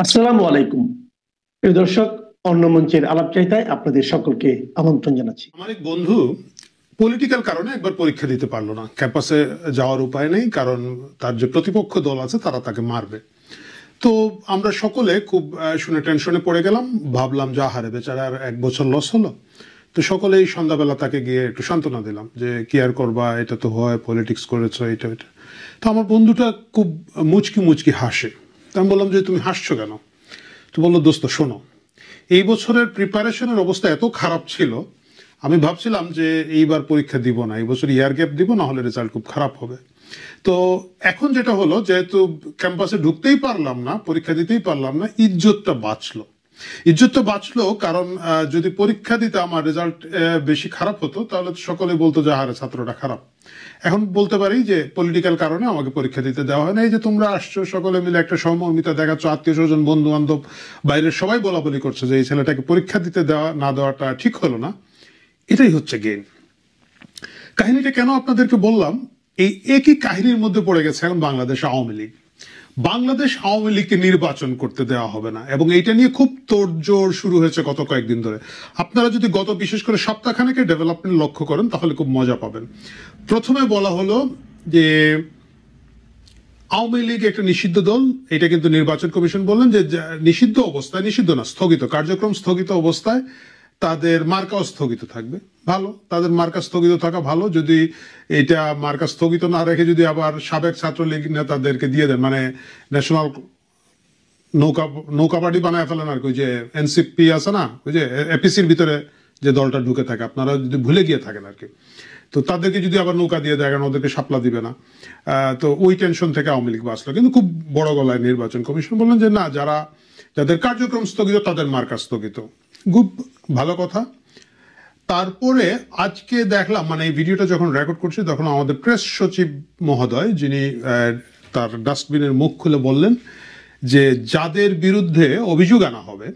আসসালামু আলাইকুম প্রিয় দর্শক, অন্য মঞ্চের আলাপচারিতায় আপনাদের সকলকে আমন্ত্রণ জানাচ্ছি। আমার এক বন্ধু পলিটিক্যাল কারণে একবার পরীক্ষা দিতে পারলো না, ক্যাম্পাসে যাওয়ার উপায় নেই, কারণ তার যে প্রতিপক্ষ দল আছে তারা তাকে মারবে। তো আমরা সকলে খুব শুনে টেনশনে পড়ে গেলাম, ভাবলাম যা হারে বেচারা আর 1 বছর লস হলো। তো সকলেই সন্ধ্যাবেলা তাকে গিয়ে একটু সান্ত্বনা দিলাম যে কি আর করবা, এটা তো হয়, পলিটিক্স করেছো, এটা এটা। তো আমার বন্ধুটা খুব মুচকি মুচকি হাসে। তো আমি বললাম যে তুমি হাসছো কেন? তো বললো, দোস্ত শোনো, এই বছরের প্রিপারেশনের অবস্থা এত খারাপ ছিল, আমি ভাবছিলাম যে এইবার পরীক্ষা দিব না, এই বছর ইয়ার গ্যাপ দিব, না হলে রেজাল্ট খুব খারাপ হবে। তো এখন যেটা হলো, যেহেতু ক্যাম্পাসে ঢুকতেই পারলাম না, পরীক্ষা দিতেই পারলাম না, ইজ্জতটা বাঁচলো কারণ যদি পরীক্ষা দিতে আমার রেজাল্ট বেশি খারাপ হতো তাহলে সকলে বলতো যে আরে ছাত্রটা খারাপ। এখন বলতে পারি যে পলিটিক্যাল কারণে আমাকে পরীক্ষা দিতে দেওয়া হয় না। এই যে তোমরা আসছো সকলে মিলে একটা সহমর্মিতা দেখাচ্ছ, আত্মীয় স্বজন বন্ধু বান্ধব বাইরের সবাই বলাবলি করছে যে এই ছেলেটাকে পরীক্ষা দিতে দেওয়া না দেওয়াটা ঠিক হলো না, এটাই হচ্ছে গেম। কাহিনীটা কেন আপনাদেরকে বললাম, এই একই কাহিনীর মধ্যে পড়ে গেছে এখন বাংলাদেশ আওয়ামী লীগ। বাংলাদেশ আওয়ামী লীগকে নির্বাচন করতে দেওয়া হবে না, এবং এইটা নিয়ে খুব তোড়জোড় শুরু হয়েছে গত কয়েকদিন ধরে। আপনারা যদি গত বিশেষ করে সপ্তাহখানেকের ডেভেলপমেন্ট লক্ষ্য করেন তাহলে খুব মজা পাবেন। প্রথমে বলা হলো যে আওয়ামী লীগ একটা নিষিদ্ধ দল, এটা কিন্তু নির্বাচন কমিশন বললেন যে নিষিদ্ধ অবস্থায়, নিষিদ্ধ না, স্থগিত, কার্যক্রম স্থগিত অবস্থায় তাদের মার্কাও স্থগিত থাকবে। ভালো, তাদের মার্কা স্থগিত থাকা ভালো। যদি এটা মার্কা স্থগিত না রেখে যদি আবার সাবেক ছাত্রলীগ নেতাদেরকে দিয়ে দেন, মানে ন্যাশনাল নৌকা পার্টি বানায় ফেলেন আর কি, ওই যে এনসিপি আছে না, ওই যে এপিসির ভিতরে যে দলটা ঢুকে থাকে, আপনারা যদি ভুলে গিয়ে থাকেন আর কি, তো তাদেরকে যদি আবার নৌকা দিয়ে দেয়, কারণ ওদেরকে সাপলা দিবে না। তো ওই টেনশন থেকে আওয়ামী লীগ বাঁচলো। কিন্তু খুব বড় গলায় নির্বাচন কমিশন বললেন যে না, যাদের কার্যক্রম স্থগিত তাদের মার্কা স্থগিত। খুব ভালো কথা। তারপরে আজকে দেখলাম, মানে এই ভিডিওটা যখন রেকর্ড করছি তখন আমাদের প্রেস সচিব মহোদয়, যিনি তার ডাস্টবিনের মুখ খুলে বললেন যে যাদের বিরুদ্ধে অভিযোগ আনা হবে,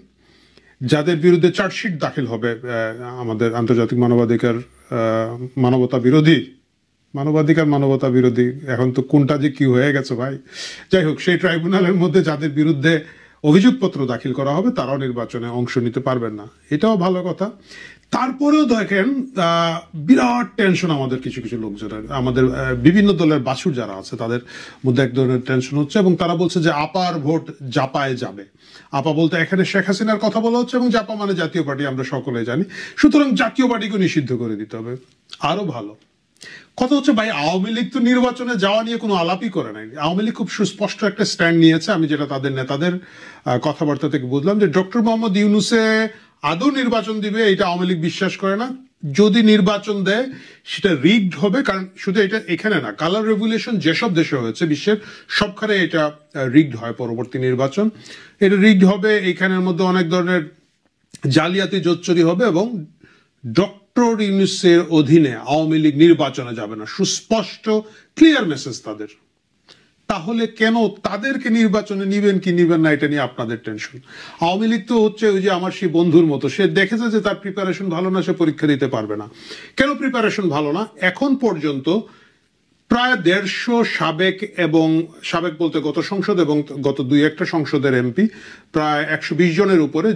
যাদের বিরুদ্ধে চার্জশিট দাখিল হবে, আমাদের আন্তর্জাতিক মানবতা বিরোধী, এখন তো কোনটা যে কি হয়ে গেছে ভাই, যাই হোক, সেই ট্রাইব্যুনালের মধ্যে যাদের বিরুদ্ধে অভিযোগপত্র দাখিল করা হবে তারাও নির্বাচনে অংশ নিতে পারবেন না। এটাও ভালো কথা। তারপরেও দেখেন বিরাট টেনশন আমাদের কিছু কিছু লোকজনের, আমাদের বিভিন্ন দলের বাছুর যারা আছে তাদের মধ্যে এক ধরনের টেনশন হচ্ছে, এবং তারা বলছে যে আপার ভোট জাপায় যাবে। আপা বলতে এখানে শেখ হাসিনার কথা বলা হচ্ছে, এবং জাপা মানে জাতীয় পার্টি, আমরা সকলে জানি। সুতরাং জাতীয় পার্টিকে নিষিদ্ধ করে দিতে হবে। আরো ভালো কথা হচ্ছে, ভাই আওয়ামী লীগ তো নির্বাচনে যাওয়া নিয়ে কোনো আলাপই করে নাই। আওয়ামী লীগ খুব সুস্পষ্ট একটা স্ট্যান্ড নিয়েছে। আমি যেটা তাদের নেতাদের কথাবার্তা থেকে বুঝলাম যে ডক্টর মোহাম্মদ ইউনূসে আদৌ নির্বাচন দিবে এটা আওয়ামী লীগ বিশ্বাস করে না। যদি নির্বাচন দেয় সেটা রিগড হবে, কারণ শুধু এটা এখানে না, কালার রেভুলেশন যেসব দেশে হয়েছে বিশ্বের সবখানে এটা রিগড হয়। পরবর্তী নির্বাচন এটা রিগড হবে, এইখানের মধ্যে অনেক ধরনের জালিয়াতি জোচ্চুরি হবে, এবং ডক্টর ইউনূসের অধীনে আওয়ামী লীগ নির্বাচনে যাবে না, সুস্পষ্ট ক্লিয়ার মেসেজ তাদের। তাহলে কেন তাদেরকে নির্বাচনে নিবেন কি নিবেন না এটা নিয়ে আপনাদের টেনশন? আওয়ামী লীগ তো হচ্ছে ওই যে আমার সেই বন্ধুর মতো, সে দেখেছে যে তার প্রিপারেশন ভালো না, সে পরীক্ষা দিতে পারবে না। কেন প্রিপারেশন ভালো না? এখন পর্যন্ত প্রায় 150 সাবেক বলতে গত সংসদ এবং গত 2-1টা সংসদের এমপি, প্রায় 120 জনের উপরে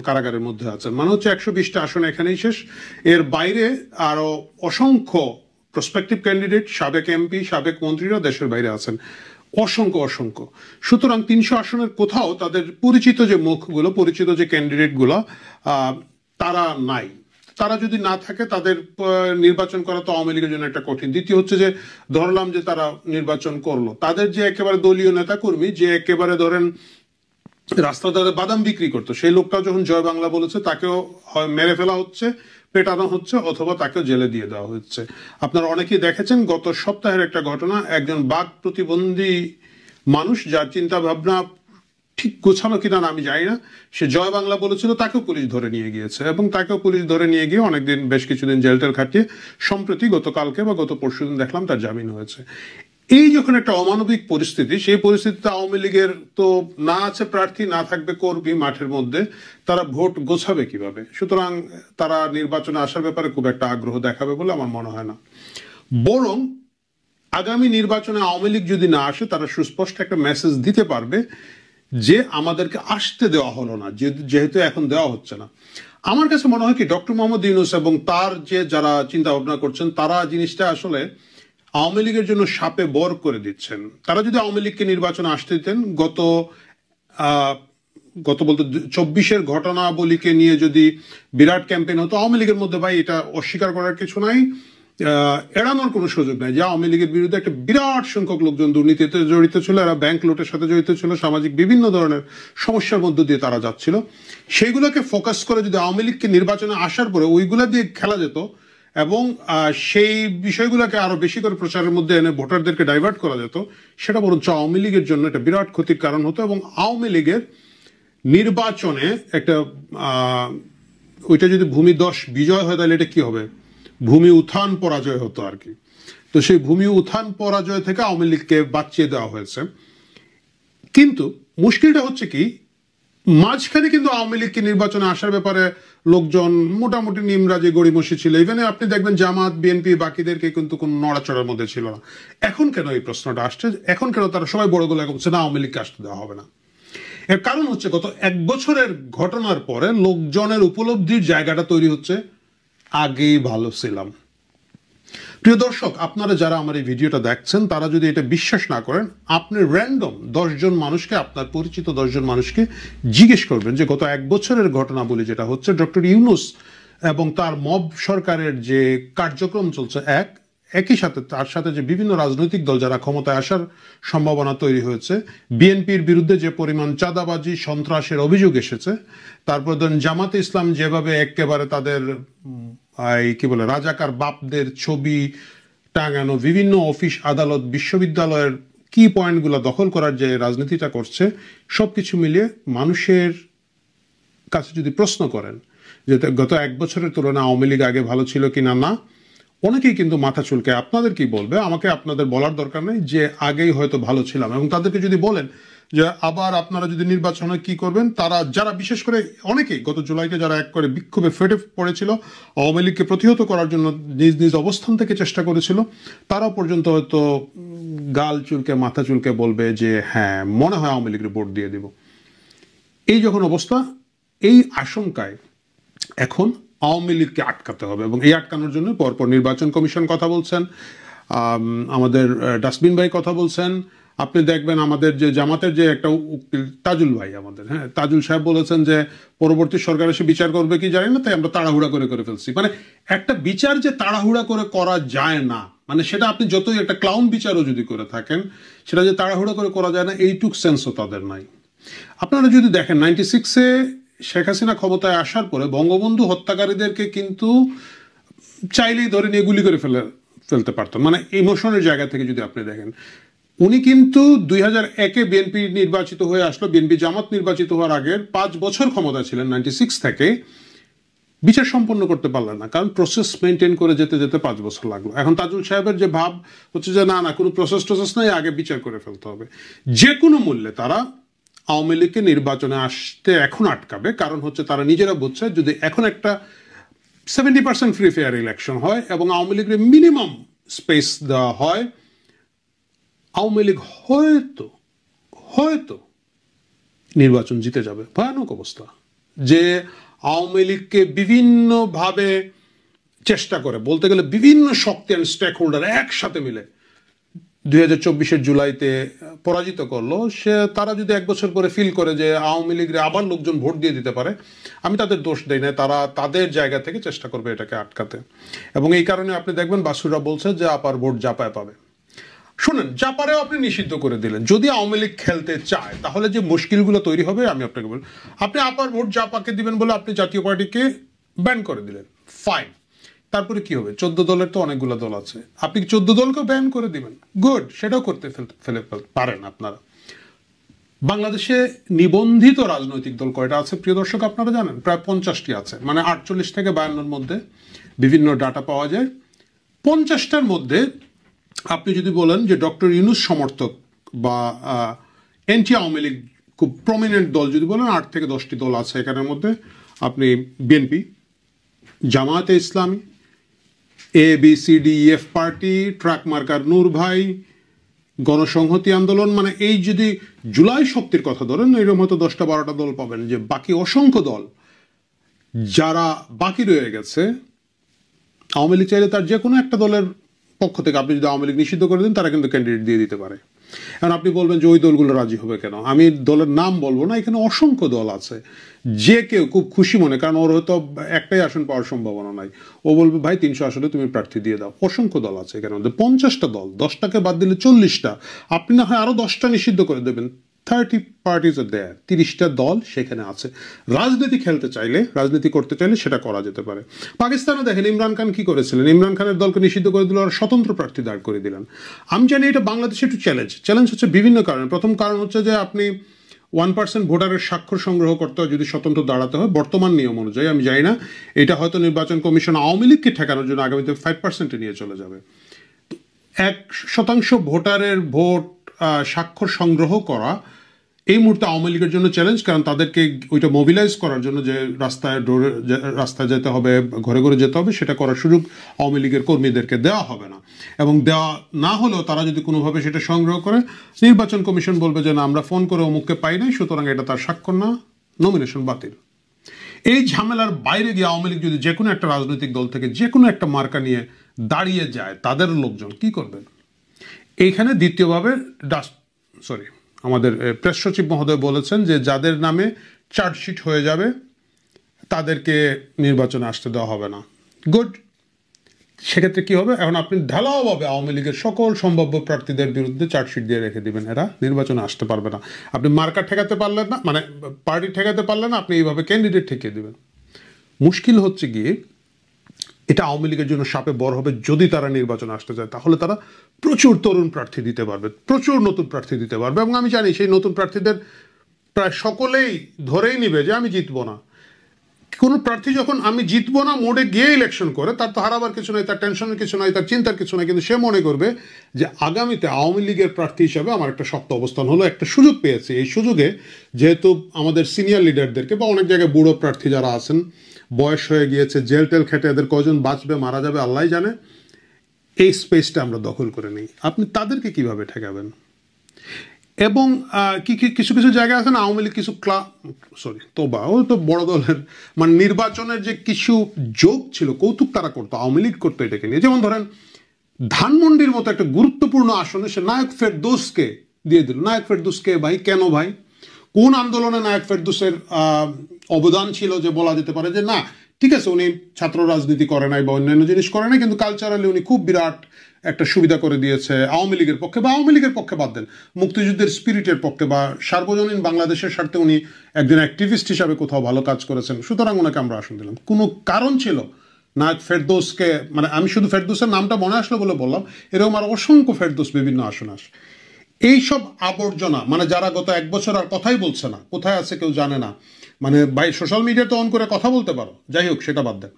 কারাগারের মধ্যে আছেন। মানে হচ্ছে 120টা আসন এখানেই শেষ। এর বাইরে আরো অসংখ্য প্রসপেক্টিভ ক্যান্ডিডেট, সাবেক এমপি, সাবেক মন্ত্রীরা দেশের বাইরে আছেন, অসংখ্য। সুতরাং 300 আসনের কোথাও তাদের পরিচিত যে মুখগুলো, পরিচিত যে ক্যান্ডিডেট গুলো, তারা নাই। তারা যদি না থাকে তাদের নির্বাচন করা তো আওয়ামী লীগের জন্য একটা কঠিন। দ্বিতীয় হচ্ছে যে ধরলাম যে তারা নির্বাচন করলো, তাদের যে একেবারে দলীয় নেতা কর্মী, যে একেবারে ধরেন রাস্তায় বাদাম বিক্রি করতো, সেই লোকটাও যখন জয় বাংলা বলেছে তাকেও মেরে ফেলা হচ্ছে, পেটানো হচ্ছে, অথবা তাকেও জেলে দিয়ে দেওয়া হচ্ছে। আপনারা অনেকেই দেখেছেন গত সপ্তাহের একটা ঘটনা, একজন বাক প্রতিবন্ধী মানুষ যার চিন্তা ভাবনা ঠিক গোছানো কিনা আমি জানি না, সে জয় বাংলা বলেছিল, তাকেও পুলিশ ধরে নিয়ে গিয়েছে, এবং তাকেও পুলিশ ধরে নিয়ে গিয়ে অনেকদিন, বেশ কিছুদিন জেল টেল খাটিয়ে সম্প্রতি গতকালকে বা গত পরশুদিন দেখলাম তার জামিন হয়েছে। এই যখন একটা অমানবিক পরিস্থিতি, সেই পরিস্থিতিতে আওয়ামী লীগের তো না আছে প্রার্থী, না থাকবে কর্মী মাঠের মধ্যে, তারা ভোট গোছাবে কিভাবে? সুতরাং তারা নির্বাচনে আসার ব্যাপারে খুব একটা আগ্রহ দেখাবে বলে আমার মনে হয় না। বরং আগামী নির্বাচনে আওয়ামী লীগ যদি না আসে, তারা সুস্পষ্ট একটা মেসেজ দিতে পারবে যে আমাদেরকে আসতে দেওয়া হলো না, যেহেতু এখন দেওয়া হচ্ছে না। আমার কাছে মনে হয় কি ডক্টর মোহাম্মদ ইউনূস এবং তার যে যারা চিন্তা ভাবনা করছেন তারা জিনিসটা আসলে আওয়ামী লীগের জন্য সাপে বর করে দিচ্ছেন। তারা যদি আওয়ামী লীগকে নির্বাচনে আসতে দিতেন, গত বলতে 24-এর ঘটনাবলীকে নিয়ে যদি বিরাট ক্যাম্পেইন হতো, আওয়ামী লীগের মধ্যে ভাই এটা অস্বীকার করার কিছু নাই, এড়ানোর কোনো সুযোগ নাই যে আওয়ামী লীগের বিরুদ্ধে একটা বিরাট সংখ্যক লোকজন দুর্নীতিতে জড়িত ছিল, এরা ব্যাংক লুটের সাথে জড়িত ছিল, সামাজিক বিভিন্ন ধরনের সমস্যার মধ্য দিয়ে তারা যাচ্ছিল। সেইগুলোকে ফোকাস করে যদি আওয়ামী লীগকে নির্বাচনে আসার পরে ওইগুলা দিয়ে খেলা যেত এবং সেই বিষয়গুলোকে আরো বেশি করে প্রচারের মধ্যে এনে ভোটারদেরকে ডাইভার্ট করা যেত, সেটা বরঞ্চ আওয়ামী লীগের জন্য একটা বিরাট ক্ষতির কারণ হতো এবং আওয়ামী লীগের নির্বাচনে একটা ওইটা যদি ভূমি 10 বিজয় হয় তাহলে এটা কি হবে, ভূমি উত্থান পরাজয় হতো আর কি। তো সেই ভূমি উত্থান পরাজয় থেকে আওয়ামী লীগকে বাঁচিয়ে দেওয়া হয়েছে। কিন্তু মুশকিলটা হচ্ছে কি, মাঝখানে কিন্তু আওয়ামী লীগকে নির্বাচনে আসার ব্যাপারে লোকজন মোটামুটি নিমরাজি গড়িমসি ছিল। ইভেনে আপনি দেখবেন জামাত, বিএনপি বাকিদেরকে কিন্তু কোন নড়াচড়ার মধ্যে ছিল না। এখন কেন এই প্রশ্নটা আসছে, এখন কেন তারা সবাই বড় গলায় বলছে না আওয়ামী লীগকে আসতে দেওয়া হবে না? এর কারণ হচ্ছে গত 1 বছরের ঘটনার পরে লোকজনের উপলব্ধির জায়গাটা তৈরি হচ্ছে আগেই ভালো ছিলাম। প্রিয় দর্শক, আপনারা যারা আমার এই ভিডিওটা দেখছেন তারা যদি এটা বিশ্বাস না করেন, আপনি র্যান্ডম 10 জন মানুষকে, আপনার পরিচিত 10 জন মানুষকে জিজ্ঞেস করবেন যে গত 1 বছরের ঘটনা বলে যেটা হচ্ছে ডক্টর ইউনূস এবং তার মব সরকারের যে কার্যক্রম চলছে, একই সাথে তার সাথে যে বিভিন্ন রাজনৈতিক দল যারা ক্ষমতায় আসার সম্ভাবনা তৈরি হয়েছে, বিএনপির বিরুদ্ধে যে পরিমাণ চাঁদাবাজি সন্ত্রাসের অভিযোগ এসেছে, তারপর ধরেন জামাতে ইসলাম যেভাবে একেবারে তাদের কি বলে রাজাকার বাপদের ছবি টাঙানো বিভিন্ন অফিস আদালত বিশ্ববিদ্যালয়ের কি পয়েন্টগুলো দখল করার যে রাজনীতিটা করছে, সবকিছু মিলিয়ে মানুষের কাছে যদি প্রশ্ন করেন যে গত 1 বছরের তুলনায় আওয়ামী লীগ আগে ভালো ছিল কিনা, না, অনেকেই কিন্তু মাথা চুলকে আপনাদের কি বলবে, আমাকে আপনাদের বলার দরকার নেই যে আগেই হয়তো ভালো ছিলাম। এবং তাদেরকে যদি বলেন যে আবার আপনারা যদি নির্বাচনে কি করবেন, তারা যারা বিশেষ করে অনেকেই গত জুলাইতে যারা এক করে বিক্ষোভে ফেটে পড়েছিল, আওয়ামী লীগকে প্রতিহত করার জন্য নিজ নিজ অবস্থান থেকে চেষ্টা করেছিল, তারাও পর্যন্ত হয়তো গাল চুলকে মাথা চুলকে বলবে যে হ্যাঁ মনে হয় আওয়ামী লীগের ভোট দিয়ে দিব। এই যখন অবস্থা, এই আশঙ্কায় এখন আওয়ামী লীগকে আটকাতে হবে এবং এই আটকানোর জন্য পরপর নির্বাচন কমিশন কথা বলছেন, আমাদের ডাস্টবিন ভাই কথা বলছেন, আপনি দেখবেন আমাদের যে জামাতের যে একটা উকিল তাজুল ভাই আমাদের, হ্যাঁ তাজুল সাহেব বলেছেন যে পরবর্তী সরকার এসে বিচার করবে কি জানি না, তাই আমরা তাড়াহুড়া করে ফেলছি। মানে একটা বিচার যে তাড়াহুড়া করে করা যায় না, মানে সেটা আপনি যতই একটা ক্লাউন বিচারও যদি করে থাকেন, সেটা যে তাড়াহুড়া করে করা যায় না এইটুক সেন্সও তাদের নাই। আপনারা যদি দেখেন 96-এ শেখ হাসিনা ক্ষমতায় আসার পরে বঙ্গবন্ধু হত্যাকারীদেরকে কিন্তু চাইলেই ধরে নিয়ে গুলি করে ফেলতে পারতেন, মানে ইমোশনের জায়গা থেকে যদি আপনি দেখেন। উনি কিন্তু 2001-এ বিএনপি নির্বাচিত হয়ে আসলো, বিএনপি জামাত নির্বাচিত হওয়ার আগের 5 বছর ক্ষমতা ছিলেন 96 থেকে, বিচার সম্পন্ন করতে পারলেন না, কারণ প্রসেস মেনটেন করে যেতে যেতে 5 বছর লাগলো। এখন তাজুল সাহেবের যে ভাব হচ্ছে যে না কোনো প্রসেস নাই, আগে বিচার করে ফেলতে হবে। যে কোনো মূল্যে তারা আওয়ামী লীগকে নির্বাচনে আসতে এখন আটকাবে, কারণ হচ্ছে তারা নিজেরা বুঝছে যদি এখন একটা 70% ফ্রি ফেয়ার ইলেকশন হয় এবং আওয়ামী লীগের মিনিমাম স্পেস দেওয়া হয়, আওয়ামী লীগ হয়তো নির্বাচন জিতে যাবে। ভয়ানক অবস্থা যে আওয়ামী লীগকে বিভিন্নভাবে চেষ্টা করে, বলতে গেলে বিভিন্ন শক্তি অ্যান্ড স্টেক হোল্ডার একসাথে মিলে 2024-এর জুলাইতে পরাজিত করলো। তারা যদি 1 বছর পরে ফিল করে যে আওয়ামী লীগের আবার লোকজন ভোট দিয়ে দিতে পারে, আমি তাদের দোষ দেই না, তারা তাদের জায়গা থেকে চেষ্টা করবে এটাকে আটকাতে। এবং এই কারণে আপনি দেখবেন বাসুরা বলছে যে আপার ভোট জাপায় পাবে। শুনেন, জাপারেও আপনি নিষিদ্ধ করে দিলেন। যদি আওয়ামী লীগ খেলতে চায় তাহলে যে মুশকিলগুলো তৈরি হবে আমি আপনাকে বলি, আপনি আপার ভোট জাপাকে দিবেন বলে আপনি জাতীয় পার্টিকে ব্যান করে দিলেন, ফাইন। তারপরে কি হবে? 14 দলের তো অনেকগুলো দল আছে, আপনি 14 দলকেও ব্যান করে দিবেন, গুড, সেটাও করতে ফেলে পারেন আপনারা। বাংলাদেশে নিবন্ধিত রাজনৈতিক দল কয়টা আছে প্রিয় দর্শক আপনারা জানেন? প্রায় 50টি আছে, মানে 48 থেকে 52-এর মধ্যে বিভিন্ন ডাটা পাওয়া যায়। 50টার মধ্যে আপনি যদি বলেন যে ডক্টর ইউনূস সমর্থক বা এন্টি আওয়ামী লীগ খুব প্রমিনেন্ট দল যদি বলেন, 8 থেকে 10টি দল আছে এখানের মধ্যে। আপনি বিএনপি, জামায়াতে ইসলামী, ABCDEF পার্টি, ট্রাক মার্কার নূর ভাই, গণসংহতি আন্দোলন, মানে এই যদি জুলাই শক্তির কথা ধরেন, এরকম হয়তো 10-12টা দল পাবেন, যে বাকি অসংখ্য দল যারা বাকি রয়ে গেছে, আওয়ামী লীগ চাইলে তার যে কোনো একটা দলের পক্ষ থেকে আপনি যদি আওয়ামী লীগ নিষিদ্ধ করে দেন, তারা কিন্তু ক্যান্ডিডেট দিয়ে দিতে পারে। এখন আপনি বলবেন যে ওই দলগুলো রাজি হবে কেন, আমি দলের নাম বলবো না, এখানে অসংখ্য দল আছে, যে কেউ খুব খুশি মনে, কারণ ওর হয়তো একটাই আসন পাওয়ার সম্ভাবনা নাই, ও বলবে ভাই 300 আসনে তুমি প্রার্থী দিয়ে দাও। অসংখ্য দল আছে এখানে, 50টা দল, 10টাকে বাদ দিলে 40টা, আপনি না হয় আরো 10টা নিষিদ্ধ করে দেবেন, 30 পার্টিজ আর দেয়ার, 30টা দল সেখানে আছে। রাজনীতি খেলতে চাইলে, রাজনীতি করতে চাইলে সেটা করা যেতে পারে। পাকিস্তানে দেখেন ইমরান খান কি করেছিলেন, ইমরান খানের দলকে নিষিদ্ধ করে দিল আর স্বতন্ত্র প্রার্থী দাঁড় করে দিলেন। আমি জানি এটা বাংলাদেশে একটু চ্যালেঞ্জ হচ্ছে বিভিন্ন কারণে। প্রথম কারণ হচ্ছে যে আপনি 1% ভোটারের স্বাক্ষর সংগ্রহ করতে হয় যদি স্বতন্ত্র দাঁড়াতে হয় বর্তমান নিয়ম অনুযায়ী। আমি জানি না, এটা হয়তো নির্বাচন কমিশন আওয়ামী লীগকে ঠেকানোর জন্য আগামীতে 5% নিয়ে চলে যাবে। 1% ভোটারের ভোট স্বাক্ষর সংগ্রহ করা এই মুহূর্তে আওয়ামী লীগের জন্য চ্যালেঞ্জ, কারণ তাদেরকে ওইটা মোবিলাইজ করার জন্য যে রাস্তায় যেতে হবে, ঘরে ঘরে যেতে হবে, সেটা করার সুযোগ আওয়ামী লীগের কর্মীদেরকে দেওয়া হবে না। এবং দেওয়া না হলেও তারা যদি কোনোভাবে সেটা সংগ্রহ করে, নির্বাচন কমিশন বলবে যে না, আমরা ফোন করে অমুককে পাই নাই, সুতরাং এটা তার স্বাক্ষর না, নমিনেশন বাতিল। এই ঝামেলার বাইরে গিয়ে আওয়ামী লীগ যদি যে কোনো একটা রাজনৈতিক দল থেকে যে কোনো একটা মার্কা নিয়ে দাঁড়িয়ে যায়, তাদের লোকজন কি করবেন? এইখানে দ্বিতীয়ভাবে আমাদের প্রেস সচিব মহোদয় বলেছেন যে যাদের নামে চার্জশিট হয়ে যাবে তাদেরকে নির্বাচনে আসতে দেওয়া হবে না। গুড। সেক্ষেত্রে কি হবে? এখন আপনি ঢালাওভাবে আওয়ামী লীগের সকল সম্ভাব্য প্রার্থীদের বিরুদ্ধে চার্জশিট দিয়ে রেখে দিবেন, এরা নির্বাচনে আসতে পারবে না। আপনি মার্কা ঠেকাতে পারলেন না, মানে পার্টি ঠেকাতে পারলেন না, আপনি এইভাবে ক্যান্ডিডেট ঠেকিয়ে দিবেন। মুশকিল হচ্ছে গিয়ে এটা আওয়ামী লীগের জন্য সাপে বড় হবে। যদি তারা নির্বাচনে আসতে চায় তাহলে তারা প্রচুর তরুণ প্রার্থী দিতে পারবে, প্রচুর নতুন প্রার্থী দিতে পারবে, এবং আমি জানি সেই নতুন প্রার্থীদের প্রায় সকলেই ধরেই নিবে যে আমি জিতবো না। কোনো প্রার্থী যখন আমি জিতবো না মোডে গিয়ে ইলেকশন করে, তার তো হারাবার কিছু নাই, তার টেনশনের কিছু নাই, তার চিন্তার কিছু নাই, কিন্তু সে মনে করবে যে আগামীতে আওয়ামী লীগের প্রার্থী হিসাবে আমার একটা শক্ত অবস্থান হলো, একটা সুযোগ পেয়েছে। এই সুযোগে যেহেতু আমাদের সিনিয়র লিডারদেরকে বা অনেক জায়গায় বুড়ো প্রার্থী যারা আছেন, বয়স হয়ে গিয়েছে, জেল টেল খেটে এদের কজন বাঁচবে মারা যাবে আল্লাহ জানে, এই স্পেসটা আমরা দখল করে নিই। আপনি তাদেরকে কিভাবে ঠেকাবেন? এবং কিছু কিছু জায়গায় আছে না, আওয়ামী লীগ কিছু ও তো বড় দলের মানে নির্বাচনের যে কিছু যোগ ছিল, কৌতুক তারা করতো, আওয়ামী লীগ করতো এটাকে নিয়ে। যেমন ধরেন ধানমন্ডির মতো একটা গুরুত্বপূর্ণ আসনে সে নায়ক ফেরদৌসকে দিয়ে দিল। নায়ক ফেরদৌসকে ভাই, কেন ভাই? কোন আন্দোলনে নায়ক ফেরদৌসের অবদান ছিল যে বলা যেতে পারে যে না ঠিক আছে উনি ছাত্র রাজনীতি করে নাই বা অন্যান্য জিনিস করে নাই, কিন্তু কালচারালি উনি খুব বিরাট একটা সুবিধা করে দিয়েছে আওয়ামী লীগের পক্ষে, বা আওয়ামী লীগের পক্ষে বাদ দেন, মুক্তিযুদ্ধের স্পিরিটের পক্ষে বা সার্বজনীন বাংলাদেশের স্বার্থে উনি একজন অ্যাক্টিভিস্ট হিসাবে কোথাও ভালো কাজ করেছেন, সুতরাং ওনাকে আমরা আসন দিলাম। কোনো কারণ ছিল নায়ক ফেরদৌসকে, মানে আমি শুধু ফেরদৌসের নামটা মনে আসলো বলে বললাম, এরকম আর অসংখ্য ফেরদৌস বিভিন্ন আসন আসে। এইসব আবর্জনা, মানে যারা গত 1 বছর আর কথাই বলছে না, কোথায় আছে কেউ জানে না, মানে ভাই সোশ্যাল মিডিয়াতে অন করে কথা বলতে পারো, যাই হোক সেটা বাদ দেন।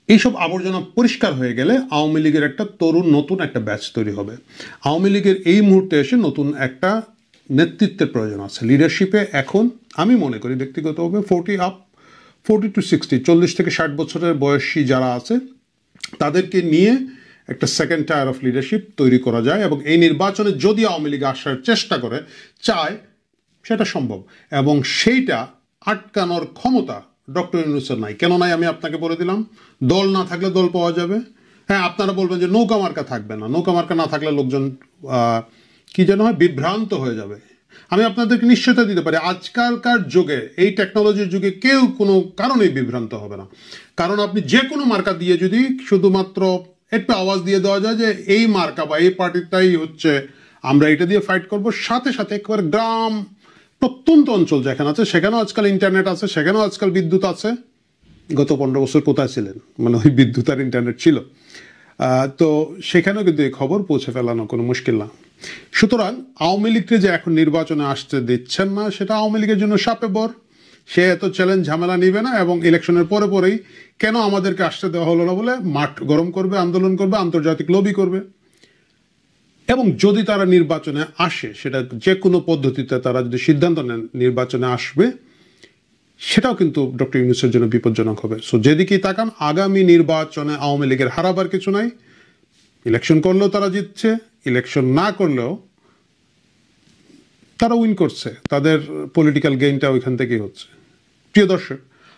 এইসব আবর্জনা পরিষ্কার হয়ে গেলে আওয়ামী লীগের একটা তরুণ নতুন একটা ব্যাচ তৈরি হবে। আওয়ামী লীগের এই মুহূর্তে এসে নতুন একটা নেতৃত্বের প্রয়োজন আছে, লিডারশিপে। এখন আমি মনে করি ব্যক্তিগতভাবে 40 to 60, 40 থেকে 60 বছরের বয়সী যারা আছে তাদেরকে নিয়ে একটা সেকেন্ড টায়ার অফ লিডারশিপ তৈরি করা যায়, এবং এই নির্বাচনে যদি আওয়ামী লীগ আসার চেষ্টা করে, চায়, সেটা সম্ভব। এবং সেইটা আটকানোর ক্ষমতা ডক্টর ইউনূসের নাই। কেন নাই আমি আপনাকে বলে দিলাম। দল না থাকলে দল পাওয়া যাবে। হ্যাঁ, আপনারা বলবেন যে নৌকা মার্কা থাকবে না, নৌকা মার্কা না থাকলে লোকজন কি যেন হয়, বিভ্রান্ত হয়ে যাবে। আমি আপনাদেরকে নিশ্চয়তা দিতে পারি আজকালকার যুগে, এই টেকনোলজির যুগে কেউ কোনো কারণেই বিভ্রান্ত হবে না। কারণ আপনি যে কোনো মার্কা দিয়ে যদি শুধুমাত্র একটা আওয়াজ দিয়ে দেওয়া যায় যে এই মার্কা বা এই পার্টিটাই হচ্ছে আমরা এটা দিয়ে ফাইট করব, সাথে সাথে একবার গ্রাম প্রত্যন্ত অঞ্চল যেখানে আছে সেখানেও আজকাল ইন্টারনেট আছে, সেখানেও আজকাল বিদ্যুৎ আছে। গত 15 বছর কোথায় ছিলেন? মানে ওই বিদ্যুৎ আর ইন্টারনেট ছিল, তো সেখানেও কিন্তু এই খবর পৌঁছে ফেলানো কোনো মুশকিল না। সুতরাং আওয়ামী লীগকে যে এখন নির্বাচনে আসতে দিচ্ছেন না, সেটা আওয়ামী লীগের জন্য শাপে বর। সে এত চ্যালেঞ্জ ঝামেলা নিবে না, এবং ইলেকশনের পরে পরেই কেন আমাদেরকে আসতে দেওয়া হলো না বলে মাঠ গরম করবে, আন্দোলন করবে, আন্তর্জাতিক লবি করবে। এবং যদি তারা নির্বাচনে আসে, সেটা যে কোনো পদ্ধতিতে তারা যদি সিদ্ধান্ত নেন নির্বাচনে আসবে, সেটাও কিন্তু ডক্টর ইউনূসের জন্য বিপজ্জনক হবে। সো যেদিকেই তাকান, আগামী নির্বাচনে আওয়ামী লীগের হারাবার কিছু নাই। ইলেকশন করলেও তারা জিতছে, ইলেকশন না করলেও তারা উইন করছে, তাদের পলিটিক্যাল গেইনটা ওইখান থেকেই হচ্ছে। প্রিয় দর্শক,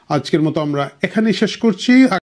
আজকের মতো আমরা এখানেই শেষ করছি।